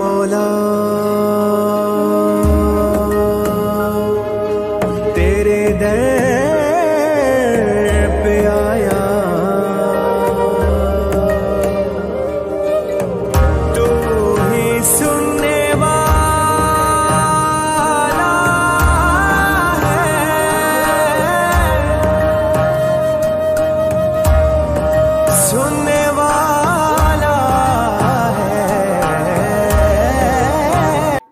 मौला तेरे दर पे आया, तू ही सुनने वाला है, सुनने वाला है।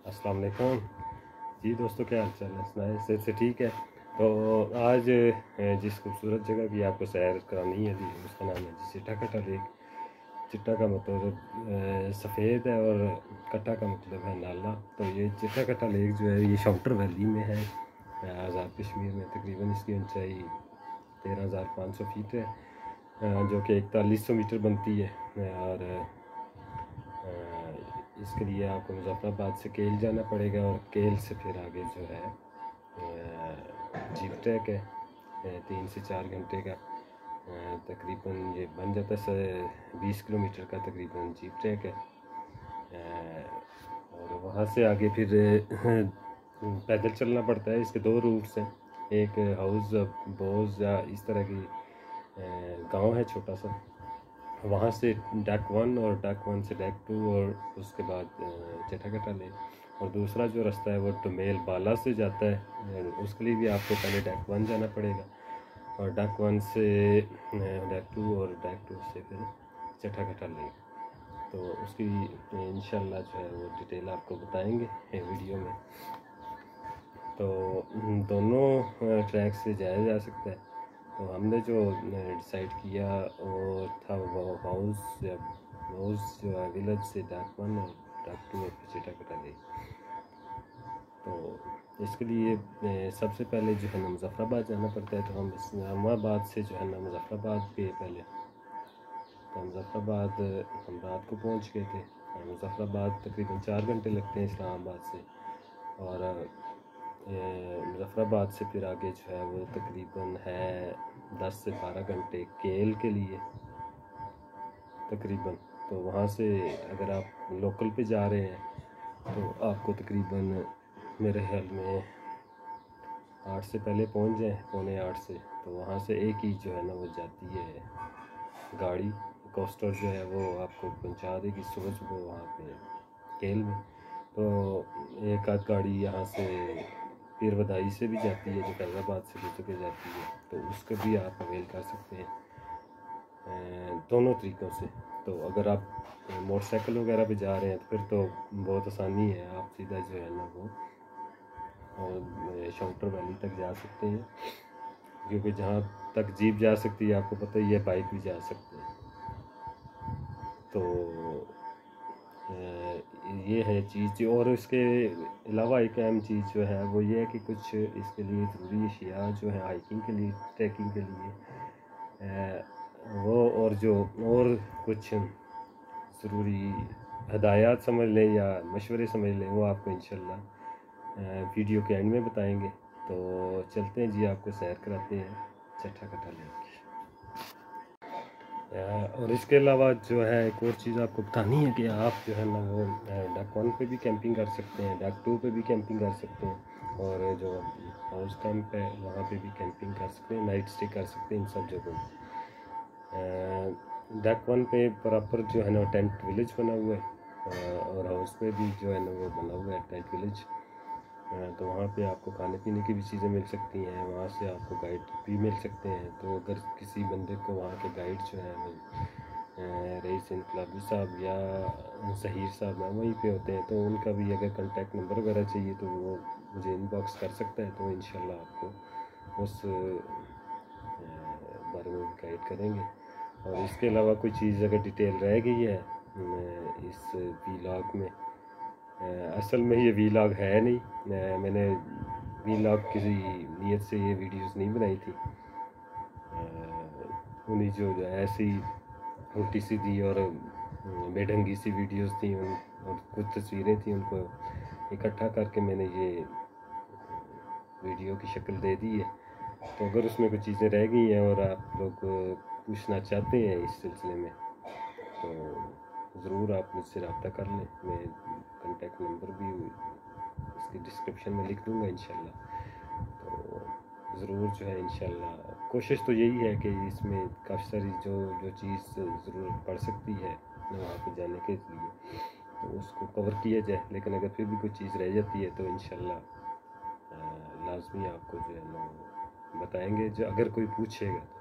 अस्सलाम वालेकुम जी दोस्तों, क्या हाल चाल है? सुनाए सेहत से ठीक है? तो आज जिस खूबसूरत जगह की आपको सैर करानी है जी, उसका नाम है जी चिट्टा कट्टा लेक। चिट्टा का मतलब सफ़ेद है और कट्टा का मतलब है नाला। तो ये चिट्टा कट्टा लेक जो है ये शाउटर वैली में है, आज़ाद कश्मीर में। तकरीबन इसकी ऊंचाई 13,500 फीट है, जो कि 4100 मीटर बनती है। और इसके लिए आपको मुजफ्फराबाद से केल जाना पड़ेगा और केल से फिर आगे जो है जीप ट्रैक है 3 से 4 घंटे का। तकरीबन ये बन जाता है 20 किलोमीटर का तकरीबन जीप ट्रैक है। और वहाँ से आगे फिर पैदल चलना पड़ता है। इसके 2 रूट्स हैं, एक हाउस बोज या इस तरह की गांव है छोटा सा, वहाँ से डक 1 और डक 1 से डक 2 और उसके बाद चिट्टा कट्टा लेक। और दूसरा जो रास्ता है वो टमेल बाला से जाता है, उसके लिए भी आपको पहले डक 1 जाना पड़ेगा और डक 1 से डक 2 और डक 2 से फिर चिट्टा कट्टा लेक। तो उसकी इंशाल्लाह जो है वो डिटेल आपको बताएंगे वीडियो में। तो दोनों ट्रैक से जाया जा सकता है। तो हमने जो डिसाइड किया वो था वो हाउस या हाउस जो है विलेज से डक 1 और डक 2 और चिट्टा कट्टा लेक। तो इसके लिए सबसे पहले जो है ना मुजफ्फराबाद जाना पड़ता है। तो हम इस्लामाबाद से जो है ना मुजफ्फराबाद गए पहले। तो मुजफ्फराबाद हम रात को पहुंच गए थे। मुजफ्फराबाद तकरीबन 4 घंटे लगते हैं इस्लामाबाद से। और मुजफ्फराबाद से फिर आगे जो है वो तकरीबन है 10 से 12 घंटे केल के लिए तकरीबन। तो वहाँ से अगर आप लोकल पे जा रहे हैं तो आपको तकरीबन मेरे ख्याल में 8 से पहले पहुँच जाएँ, पौने 8 से। तो वहाँ से एक ही जो है ना वो जाती है गाड़ी, कोस्टर जो है वो आपको पहुँचा देगी सुबह सुबह वहाँ पे केल में। तो एक आध गाड़ी यहाँ से पीर बदाई से भी जाती है जो फैज़ाबाद से गुजर के जाती है, तो उसका भी आप अवेल कर सकते हैं दोनों तरीक़ों से। तो अगर आप मोटरसाइकिल वगैरह पे जा रहे हैं तो फिर तो बहुत आसानी है, आप सीधा जो है ना वो और शाउटर वैली तक जा सकते हैं, क्योंकि जहाँ तक जीप जा सकती है आपको पता ही है, बाइक भी जा सकते हैं। तो ये है चीज़। और इसके अलावा एक अहम चीज़ जो है वो ये है कि कुछ इसके लिए ज़रूरी अशिया जो है हाइकिंग के लिए, ट्रैकिंग के लिए वो और जो और कुछ ज़रूरी हदायत समझ लें या मशवरे समझ लें, वो आपको इंशाल्लाह वीडियो के एंड में बताएंगे। तो चलते हैं जी, आपको सैर कराते हैं चिट्टा कट्टा लेक की। और इसके अलावा जो है एक और चीज़ आपको बतानी है कि आप जो है ना वो डक 1 पे भी कैंपिंग कर सकते हैं, डक 2 पे भी कैंपिंग कर सकते हैं, और जो हाउस कैंप है वहाँ पे भी कैंपिंग कर सकते हैं, नाइट स्टे कर सकते हैं इन सब जगहों पर। डक 1 पे प्रॉपर जो है ना टेंट विलेज बना हुआ है, और हाउस पे भी जो है ना वो बना हुआ है टेंट विलेज। तो वहाँ पे आपको खाने पीने की भी चीज़ें मिल सकती हैं, वहाँ से आपको गाइड भी मिल सकते हैं। तो अगर किसी बंदे को वहाँ के गाइड जो है रईस इनकलाबी साहब या ज़हीर साहब वहीं पे होते हैं, तो उनका भी अगर कांटेक्ट नंबर वगैरह चाहिए तो वो मुझे इनबॉक्स कर सकता है। तो इंशाल्लाह आपको उस बारे में गाइड करेंगे। और इसके अलावा कोई चीज़ अगर डिटेल रह गई है इस व्लॉग में, असल में ये व्लॉग है नहीं, मैंने व्लॉग किसी नीयत से ये वीडियोस नहीं बनाई थी। उन्हीं जो ऐसी उल्टी सीधी और बेढंगी सी वीडियोस थी और कुछ तस्वीरें थी, उनको इकट्ठा करके मैंने ये वीडियो की शक्ल दे दी है। तो अगर उसमें कुछ चीज़ें रह गई हैं और आप लोग पूछना चाहते हैं इस सिलसिले में, तो ज़रूर आप मुझसे रब्ता कर लें। मैं कॉन्टेक्ट नंबर भी इसकी डिस्क्रिप्शन में लिख दूँगा इंशाल्लाह। तो ज़रूर जो है इंशाल्लाह कोशिश तो यही है कि इसमें काफ़ी सारी जो चीज़ ज़रूरत पड़ सकती है वहाँ पे जाने के लिए तो उसको कवर किया जाए। लेकिन अगर फिर भी कोई चीज़ रह जाती है तो इंशाल्लाह लाजमी आपको जो है ना बताएंगे, जो अगर कोई पूछेगा तो।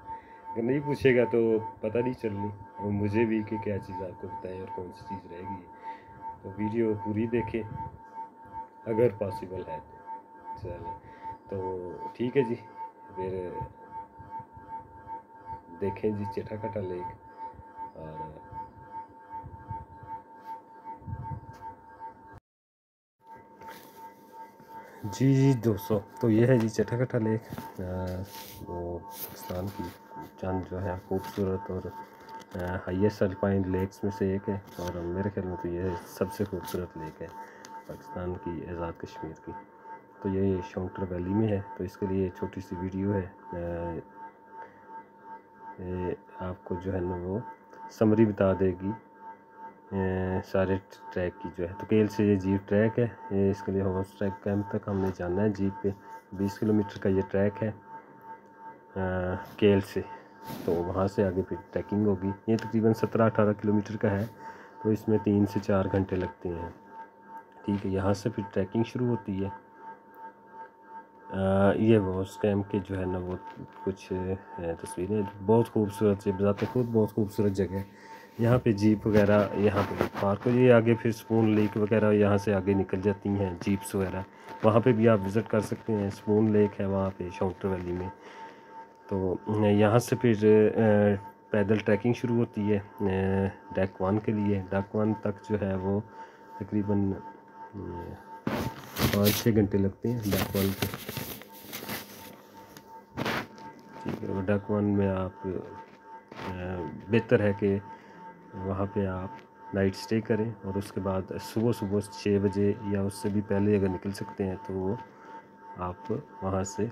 अगर नहीं पूछेगा तो पता नहीं चलनी और मुझे भी कि क्या चीज़ आपको बताएं और कौन सी चीज़ रहेगी। तो वीडियो पूरी देखें अगर पॉसिबल है तो। चलो तो ठीक है जी, फिर देखें जी चटाकटा लेक। और जी दोस्तों, तो ये है जी चटाकटा लेक, वो पाकिस्तान की चंद जो है खूबसूरत और हाईएस्ट अल्पाइन लेक्स में से एक है। और मेरे ख्याल में तो ये सबसे खूबसूरत लेक है पाकिस्तान की आज़ाद कश्मीर की। तो ये शौंटर वैली में है। तो इसके लिए छोटी सी वीडियो है, आपको जो है ना वो समरी बता देगी सारे ट्रैक की जो है। तो केल से ये जीप ट्रैक है, ये इसके लिए हॉर्स ट्रैक कैंप तक हमने जाना है जीप पे। 20 किलोमीटर का ये ट्रैक है केल से। तो वहाँ से आगे फिर ट्रैकिंग होगी। ये तकरीबन 17-18 किलोमीटर का है। तो इसमें 3 से 4 घंटे लगते हैं। ठीक है, यहाँ से फिर ट्रैकिंग शुरू होती है। ये हॉर्स कैंप के जो है ना वो कुछ तस्वीरें बहुत खूबसूरत से बताते, खुद बहुत खूबसूरत जगह है। यहाँ पे जीप वगैरह यहाँ पे पार्क हो, ये आगे फिर स्पून लेक वगैरह यहाँ से आगे निकल जाती हैं जीप्स वगैरह। वहाँ पे भी आप विज़िट कर सकते हैं। स्पून लेक है वहाँ पे शौंटर वैली में। तो यहाँ से फिर पैदल ट्रैकिंग शुरू होती है डेक 1 के लिए। डेक 1 तक जो है वो तकरीबन 5-6 घंटे लगते हैं डेक 1 पे। ठीक है, डेक 1 में आप बेहतर है कि वहाँ पे आप नाइट स्टे करें और उसके बाद सुबह 6 बजे या उससे भी पहले अगर निकल सकते हैं तो वो आप वहाँ से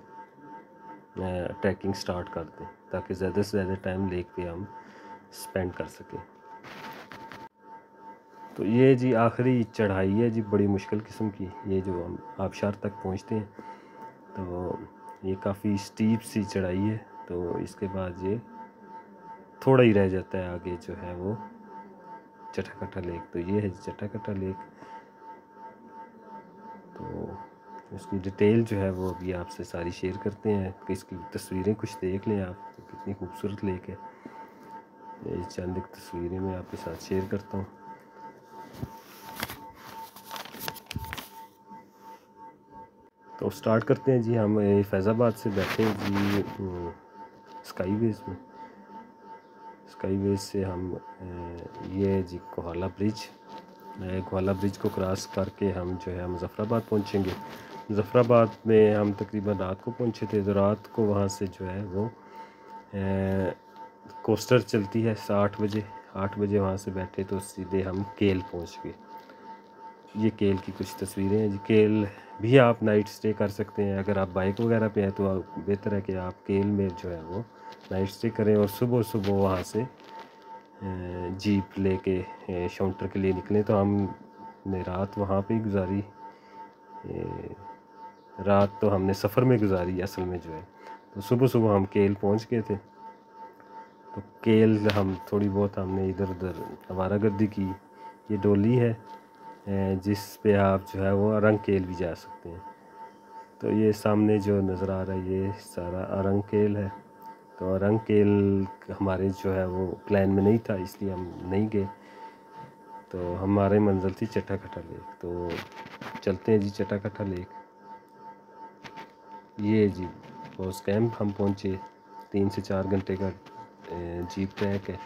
ट्रैकिंग स्टार्ट कर दें ताकि ज़्यादा से ज़्यादा टाइम लेक पे हम स्पेंड कर सकें। तो ये जी आखिरी चढ़ाई है जी, बड़ी मुश्किल किस्म की। ये जो हम आबशार तक पहुँचते हैं तो ये काफ़ी स्टीप सी चढ़ाई है। तो इसके बाद ये थोड़ा ही रह जाता है आगे जो है वो चटाकटा लेक। तो ये है चटाकटा लेक। तो इसकी डिटेल जो है वो अभी आपसे सारी शेयर करते हैं कि इसकी तस्वीरें कुछ देख लें आप, कितनी खूबसूरत लेक है। ये चंद एक तस्वीरें मैं आपके साथ शेयर करता हूँ। तो स्टार्ट करते हैं जी। हम फैज़ाबाद से बैठे हैं जी स्काईवेज़ में। स्काईवेज़ से हम ये जी कोहाला ब्रिज को क्रॉस करके हम जो है मुज़फ़्फ़राबाद पहुँचेंगे। मुज़फ़्फ़राबाद में हम तकरीबन रात को पहुँचे थे। तो रात को वहाँ से जो है वो कोस्टर चलती है 8 बजे। 8 बजे वहाँ से बैठे तो सीधे हम केल पहुँच गए। ये केल की कुछ तस्वीरें हैं जी। केल भी आप नाइट स्टे कर सकते हैं। अगर आप बाइक वगैरह पे हैं तो बेहतर है कि आप केल में जो है वो नाइट स्टे करें और सुबह सुबह वहाँ से जीप लेके शौंटर के लिए निकलें। तो हमने रात वहाँ पे ही गुजारी। रात तो हमने सफ़र में गुजारी असल में जो है। तो सुबह सुबह हम केल पहुँच गए थे। तो केल हम थोड़ी बहुत हमने इधर उधर आवारागर्दी की। ये डोली है जिस पे आप जो है वो अरंग केल भी जा सकते हैं। तो ये सामने जो नज़र आ रहा है ये सारा अरंग केल है। तो अरंग केल हमारे जो है वो प्लान में नहीं था, इसलिए हम नहीं गए। तो हमारी मंजिल थी चटाकटा लेक। तो चलते हैं जी चटाकटा लेक। ये जी हॉर्स कैंप हम पहुँचे। 3 से 4 घंटे का जीप ट्रैक है।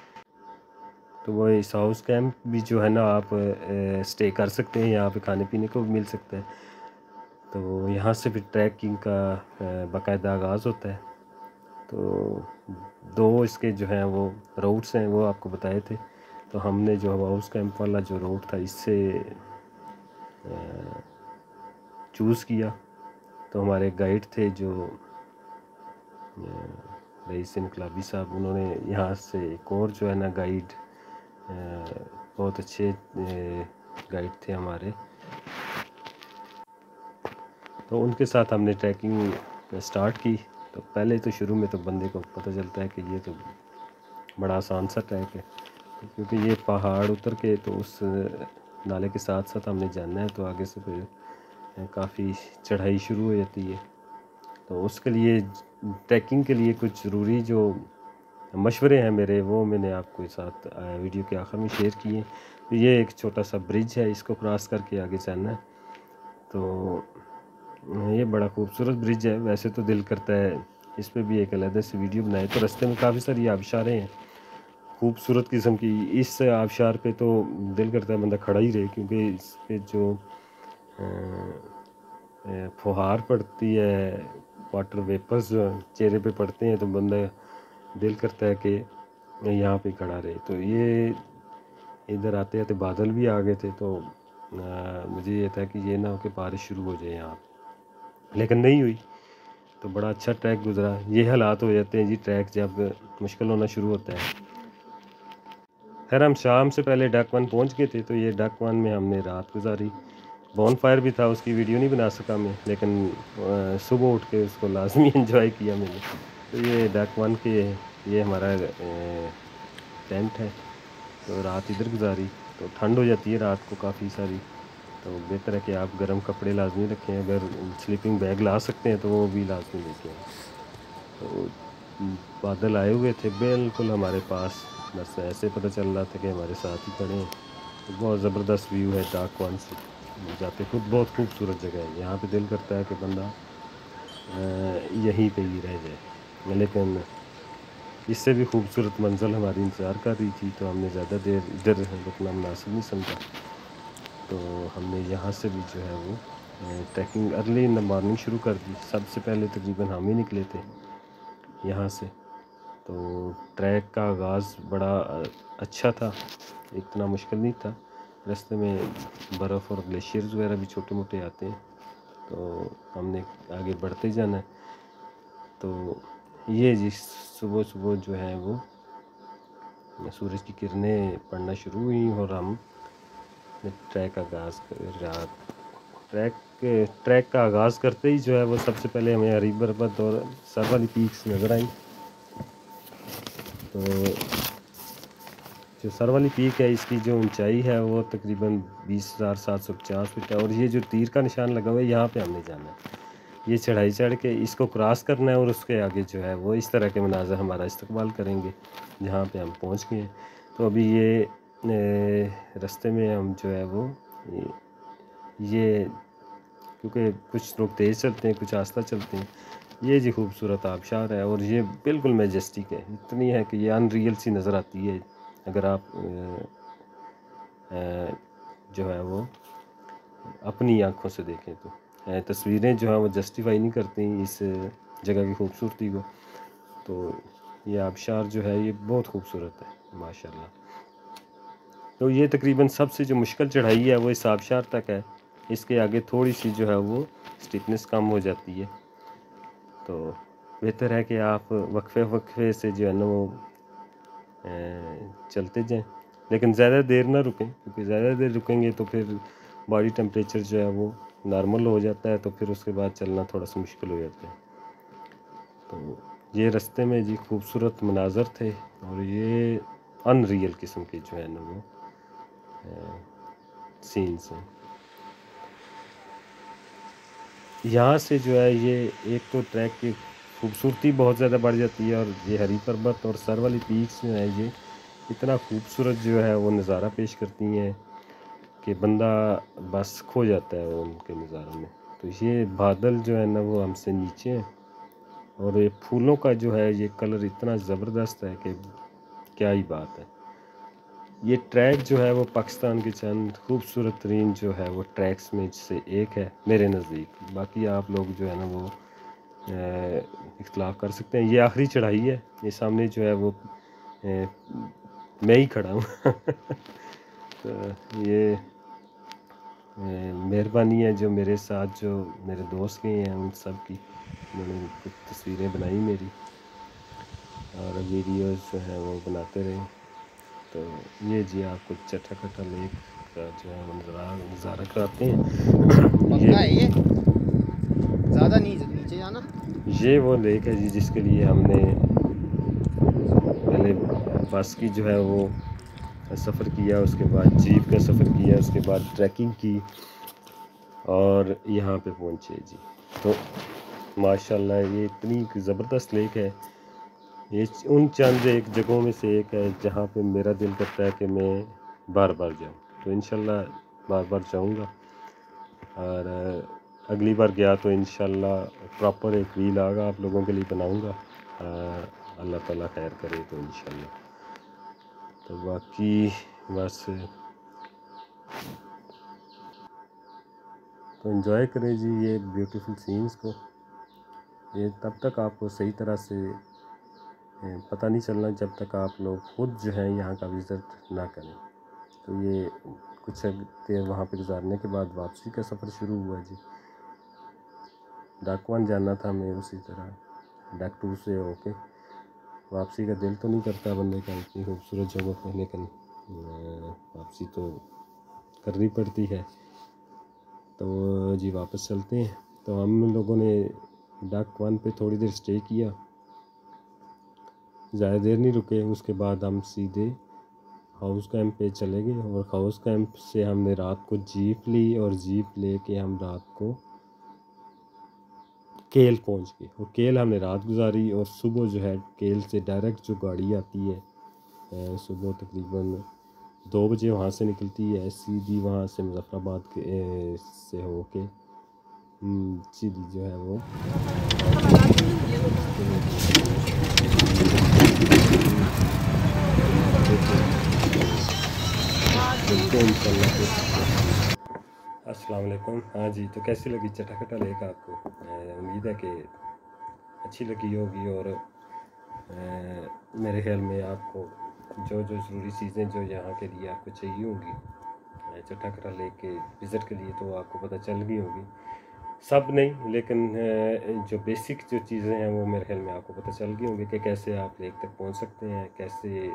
तो वो इस हाउस कैंप भी जो है ना आप स्टे कर सकते हैं। यहाँ पे खाने पीने को भी मिल सकता है। तो यहाँ से फिर ट्रैकिंग का बाकायदा आगाज़ होता है। तो 2 इसके जो हैं वो रूट्स हैं वो आपको बताए थे। तो हमने जो हाउस कैंप वाला जो रूट था इससे चूज़ किया। तो हमारे गाइड थे जो रईस इनकलाबी साहब, उन्होंने यहाँ से एक और जो है ना गाइड बहुत अच्छे गाइड थे हमारे। तो उनके साथ हमने ट्रैकिंग स्टार्ट की। तो पहले तो शुरू में तो बंदे को पता चलता है कि ये तो बड़ा आसान सा ट्रैक है, क्योंकि ये पहाड़ उतर के तो उस नाले के साथ साथ हमने जाना है, तो आगे से फिर काफ़ी चढ़ाई शुरू हो जाती है। तो उसके लिए ट्रैकिंग के लिए कुछ ज़रूरी जो मशवरे हैं मेरे, वो मैंने आपको साथ वीडियो के आखिर में शेयर किए। तो ये एक छोटा सा ब्रिज है, इसको क्रॉस करके आगे जाना है। तो ये बड़ा खूबसूरत ब्रिज है। वैसे तो दिल करता है इस पर भी एक अलग से वीडियो बनाए। तो रास्ते में काफ़ी सारी आबशारें हैं खूबसूरत किस्म की। इस आबशार पे तो दिल करता है बंदा खड़ा ही रहे, क्योंकि इस पे जो फुहार पड़ती है, वाटर वेपर्स चेहरे पे पड़ते हैं, तो बंदा दिल करता है कि यहाँ पे खड़ा रहे। तो ये इधर आते आते बादल भी आ गए थे, तो मुझे ये था कि ये ना हो कि बारिश शुरू हो जाए यहाँ, लेकिन नहीं हुई। तो बड़ा अच्छा ट्रैक गुजरा। ये हालात हो जाते हैं जी, ट्रैक जब मुश्किल होना शुरू होता है। खैर हम शाम से पहले डक वन पहुँच गए थे। तो ये डक वन में हमने रात गुजारी। बॉन फायर भी था, उसकी वीडियो नहीं बना सका मैं, लेकिन सुबह उठ के उसको लाजमी एंजॉय किया मैंने। तो ये डक वन के ये हमारा टेंट है। तो रात इधर गुजारी। तो ठंड हो जाती है रात को काफ़ी सारी, तो बेहतर है कि आप गर्म कपड़े लाजमी रखें। अगर स्लीपिंग बैग ला सकते हैं तो वो भी लाजमी लेके आएँ। तो बादल आए हुए थे बिल्कुल हमारे पास, बस ऐसे पता चल रहा था कि हमारे साथ ही खड़े हैं। तो बहुत ज़बरदस्त व्यू है डाक वन से जाते। खुद बहुत खूबसूरत जगह है, यहाँ पे दिल करता है कि बंदा यहीं पे ही रह जाए। लेकिन इससे भी खूबसूरत मंज़िल हमारी इंतज़ार कर रही थी, तो हमने ज़्यादा देर इधर रुकना मुनासिब नहीं समझा। तो हमने यहाँ से भी जो है वो trekking early in the morning शुरू कर दी। सबसे पहले तकरीबन हम ही निकले थे यहाँ से। तो ट्रैक का आगाज़ बड़ा अच्छा था, इतना मुश्किल नहीं था। रास्ते में बर्फ़ और ग्लेशियर्स वगैरह भी छोटे मोटे आते हैं, तो हमने आगे बढ़ते जाना है। तो ये जी सुबह सुबह जो है वो सूरज की किरणें पड़ना शुरू हुई और हम ट्रैक का आगाज़ करते ही जो है वो सबसे पहले हमें हरी पर्वत और सर वाली पीक्स नज़र आई। तो जो सर वाली पीक है, इसकी जो ऊंचाई है वो तकरीबन 20,750 फीट है। और ये जो तीर का निशान लगा हुआ है, यहाँ पे हमने जाना है। ये चढ़ाई चढ़ के इसको क्रॉस करना है और उसके आगे जो है वो इस तरह के मनाज़र हमारा इस्तकबाल करेंगे जहाँ पे हम पहुँच गए। तो अभी ये रास्ते में हम जो है वो ये क्योंकि कुछ लोग तेज़ चलते हैं, कुछ आस्ता चलते हैं। ये जी खूबसूरत आबशार है, और ये बिल्कुल मैजेस्टिक है। इतनी है कि ये अनरियल सी नज़र आती है अगर आप जो है वो अपनी आँखों से देखें। तो तस्वीरें जो है वो जस्टिफाई नहीं करती इस जगह की खूबसूरती को। तो ये आबशार जो है ये बहुत खूबसूरत है माशाल्लाह। तो ये तकरीबन सबसे जो मुश्किल चढ़ाई है वो इस आबशार तक है। इसके आगे थोड़ी सी जो है वो स्टिफनेस कम हो जाती है। तो बेहतर है कि आप वक्फे से जो है ना वो चलते जाएं, लेकिन ज़्यादा देर ना रुकें, क्योंकि ज़्यादा देर रुकेंगे तो फिर बॉडी टेम्परेचर जो है वो नॉर्मल हो जाता है, तो फिर उसके बाद चलना थोड़ा सा मुश्किल हो जाता है। तो ये रास्ते में जी खूबसूरत मनाज़र थे, और ये अनरियल किस्म के जो है ना वो सीन्स हैं। यहाँ से जो है ये एक तो ट्रैक की खूबसूरती बहुत ज़्यादा बढ़ जाती है, और ये हरी पर्वत और सर वाली पीक्स जो है ये इतना खूबसूरत जो है वो नज़ारा पेश करती हैं कि बंदा बस खो जाता है वो उनके नज़ारों में। तो ये बादल जो है ना वो हमसे नीचे हैं, और ये फूलों का जो है ये कलर इतना ज़बरदस्त है कि क्या ही बात है। ये ट्रैक जो है वो पाकिस्तान के चंद खूबसूरत तरीन जो है वो ट्रैक्स में से एक है मेरे नज़दीक। बाकी आप लोग जो है ना वो इख्तलाफ कर सकते हैं। ये आखिरी चढ़ाई है, ये सामने जो है वो मैं ही खड़ा हूँ तो ये मेहरबानी है जो मेरे साथ जो मेरे दोस्त गए हैं उन सब की, उन्होंने कुछ तस्वीरें बनाई मेरी, और वीडियोस जो हैं वो बनाते रहे। तो ये जी आपको चटाकटा लेक का जो है नज़ारा कराते हैं। ये ज़्यादा नीचे जाना। ये वो लेक है जी जिसके लिए हमने पहले बस की जो है वो सफ़र किया, उसके बाद जीप का सफ़र किया, उसके बाद ट्रैकिंग की और यहाँ पे पहुँचे जी। तो माशाल्लाह ये इतनी ज़बरदस्त लेक है, ये उन चंद एक जगहों में से एक है जहाँ पे मेरा दिल करता है कि मैं बार बार जाऊँ। तो इंशाल्लाह बार बार जाऊँगा और अगली बार गया तो इंशाल्लाह प्रॉपर एक वील आगा आप लोगों के लिए बनाऊँगा। अल्लाह ताला खैर करे तो इंशाल्लाह। तो बाकी बस तो एंजॉय करें जी ये ब्यूटीफुल सीन्स को। ये तब तक आपको सही तरह से पता नहीं चलना जब तक आप लोग खुद जो है यहाँ का विज़िट ना करें। तो ये कुछ देर वहाँ पे गुजारने के बाद वापसी का सफ़र शुरू हुआ जी। डाक 1 जाना था हमें, उसी तरह डाक 2 से होके वापसी का दिल तो नहीं करता बंदे का इतनी खूबसूरत जगह पर, लेकिन वापसी तो करनी पड़ती है। तो जी वापस चलते हैं। तो हम लोगों ने डाक 1 पे थोड़ी देर स्टे किया, ज़्यादा देर नहीं रुके। उसके बाद हम सीधे हाउस कैंप पे चले गए और हाउस कैंप से हमने रात को जीप ली और जीप लेके हम रात को केल पहुंच गए और केल हमने रात गुजारी। और सुबह जो है केल से डायरेक्ट जो गाड़ी आती है सुबह तकरीबन 2 बजे वहाँ से निकलती है, सीधी वहाँ से मुजफ्फराबाद के से होके सीधी जो है वो अस्सलाम वालेकुम। हाँ जी, तो कैसी लगी चटाकटा लेक आपको? उम्मीद है कि अच्छी लगी होगी और मेरे ख्याल में आपको जो ज़रूरी चीज़ें जो यहाँ के लिए आपको चाहिए होंगी चटाकटा लेक के विज़िट के लिए तो आपको पता चल गई होगी। सब नहीं, लेकिन जो बेसिक जो चीज़ें हैं वो मेरे ख्याल में आपको पता चल गई होंगी कि कैसे आप लेक तक पहुँच सकते हैं, कैसे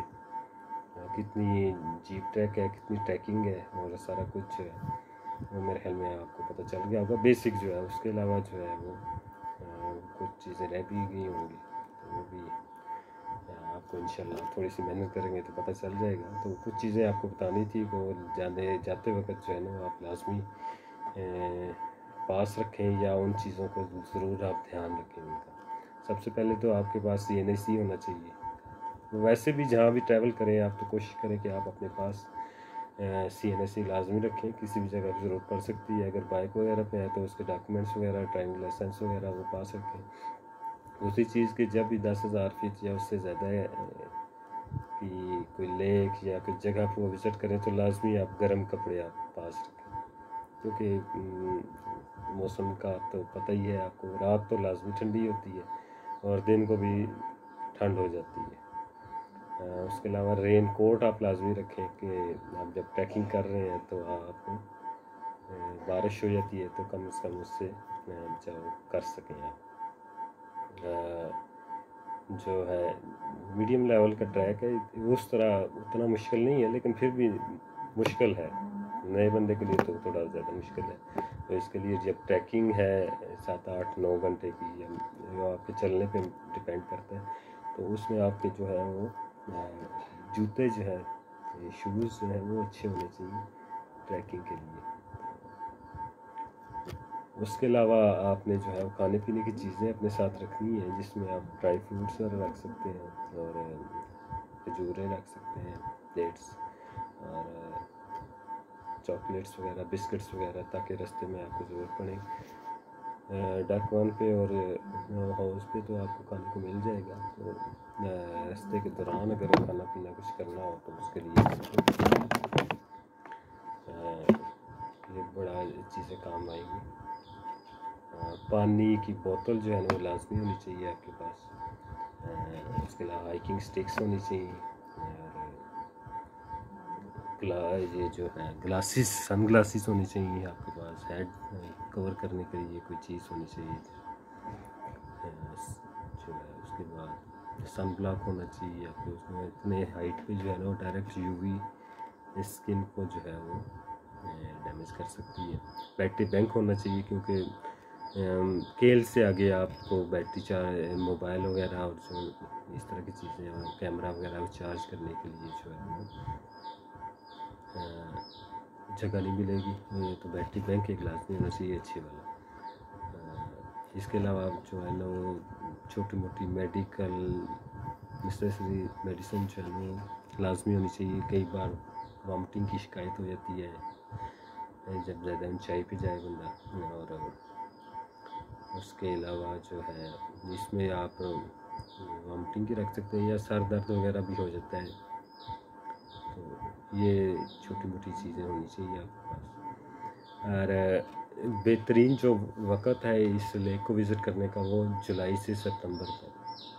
कितनी जीप ट्रैक है, कितनी ट्रैकिंग है और सारा कुछ वो मेरे ख्याल में आपको पता चल गया होगा बेसिक जो है। उसके अलावा जो है वो कुछ चीज़ें रह भी गई होंगी, तो वो भी आपको इंशाल्लाह थोड़ी सी मेहनत करेंगे तो पता चल जाएगा। तो कुछ चीज़ें आपको बतानी थी वो जाते वक्त जो है ना आप लाजमी पास रखें या उन चीज़ों को ज़रूर आप ध्यान रखें उनका। सबसे पहले तो आपके पास CNSE होना चाहिए। वैसे भी जहाँ भी ट्रैवल करें आप तो कोशिश करें कि आप अपने पास CNSE लाजमी रखें, किसी भी जगह ज़रूरत पड़ सकती है। अगर बाइक वगैरह पे है तो उसके डॉक्यूमेंट्स वगैरह, ड्राइविंग लाइसेंस वगैरह वो पास रखें। दूसरी चीज़ कि जब भी 10,000 फीट या उससे ज़्यादा कि कोई लेक या कोई जगह को विज़िट करें तो लाजमी आप गर्म कपड़े आप पास रखें, क्योंकि मौसम का तो पता ही है आपको। रात तो लाजमी ठंडी होती है और दिन को भी ठंड हो जाती है। उसके अलावा रेन कोट आप लाजमी रखें कि आप जब ट्रैकिंग कर रहे हैं तो आप बारिश हो जाती है तो कम से कम उससे बचाव कर सकें आप। जो है मीडियम लेवल का ट्रैक है, उस तरह उतना मुश्किल नहीं है, लेकिन फिर भी मुश्किल है नए बंदे के लिए तो थोड़ा ज़्यादा मुश्किल है। तो इसके लिए जब ट्रैकिंग है 7, 8, 9 घंटे की, जो आपके चलने पे डिपेंड करता है, तो उसमें आपके जो है वो जूते जो है, शूज़ जो है वो अच्छे होने चाहिए ट्रैकिंग के लिए। उसके अलावा आपने जो है खाने पीने की चीज़ें अपने साथ रखनी है, जिसमें आप ड्राई फ्रूट्स वगैरह रख सकते हैं और खजूरें रख सकते हैं, डेट्स और चॉकलेट्स वगैरह, बिस्किट्स वगैरह, ताकि रास्ते में आपको ज़रूरत पड़े। डाक 1 पे और हाउस पे तो आपको खाने को मिल जाएगा। तो रास्ते के दौरान अगर खाना पीना कुछ करना हो तो उसके लिए ये बड़ा चीज़ें काम आएंगी। पानी की बोतल जो है ना वो लाजमी होनी चाहिए आपके पास। उसके अलावा हाइकिंग स्टिक्स होनी चाहिए और ये जो है ग्लासेस, सन ग्लासेस होनी चाहिए आपके पास। हेड कवर करने के लिए कोई चीज़ होनी चाहिए जो है। उसके बाद सन ब्लॉक होना चाहिए आपको, उसमें इतने हाइट पे जो है ना वो डायरेक्ट यूवी स्किन को जो है वो डैमेज कर सकती है। बैटरी बैंक होना चाहिए, क्योंकि केल से आगे आपको बैटरी चार्ज, मोबाइल वगैरह और जो इस तरह की चीज़ें और कैमरा वगैरह को चार्ज करने के लिए जो है वो जगह नहीं मिलेगी। तो बैटरी बैंक एक लाजमी होना चाहिए अच्छी वाला। इसके अलावा आप जो है ना वो छोटी मोटी मेडिकल नेसेसरी मेडिसिन जो है वो लाजमी होनी चाहिए। कई बार वॉमिटिंग की शिकायत हो जाती है जब ज़्यादा ऊंचाई पे जाए बंदा, और उसके अलावा जो है इसमें आप वॉमिटिंग की रख सकते हैं या सर दर्द वगैरह भी हो जाता है। तो ये छोटी मोटी चीज़ें होनी चाहिए आपके पास। और बेहतरीन जो वक़्त है इस लेक को विज़िट करने का वो जुलाई से सितंबर तक,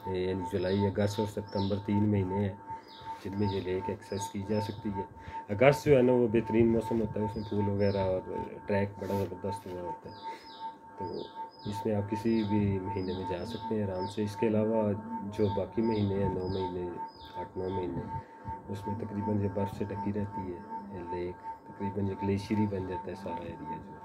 यानी जुलाई, अगस्त और सितंबर 3 महीने हैं जिनमें ये लेक एक्सेस की जा सकती है। अगस्त जो है ना वो बेहतरीन मौसम होता है, उसमें फूल वगैरह और ट्रैक बड़ा ज़बरदस्त हुआ होता है, तो इसमें आप किसी भी महीने में जा सकते हैं आराम से। इसके अलावा जो बाकी महीने हैं 9 महीने 8-9 महीने, उसमें तकरीबन ये बर्फ़ से ढकी रहती है लेक, तकरीबन ये ग्लेशियर ही बन जाता है सारा एरिया जो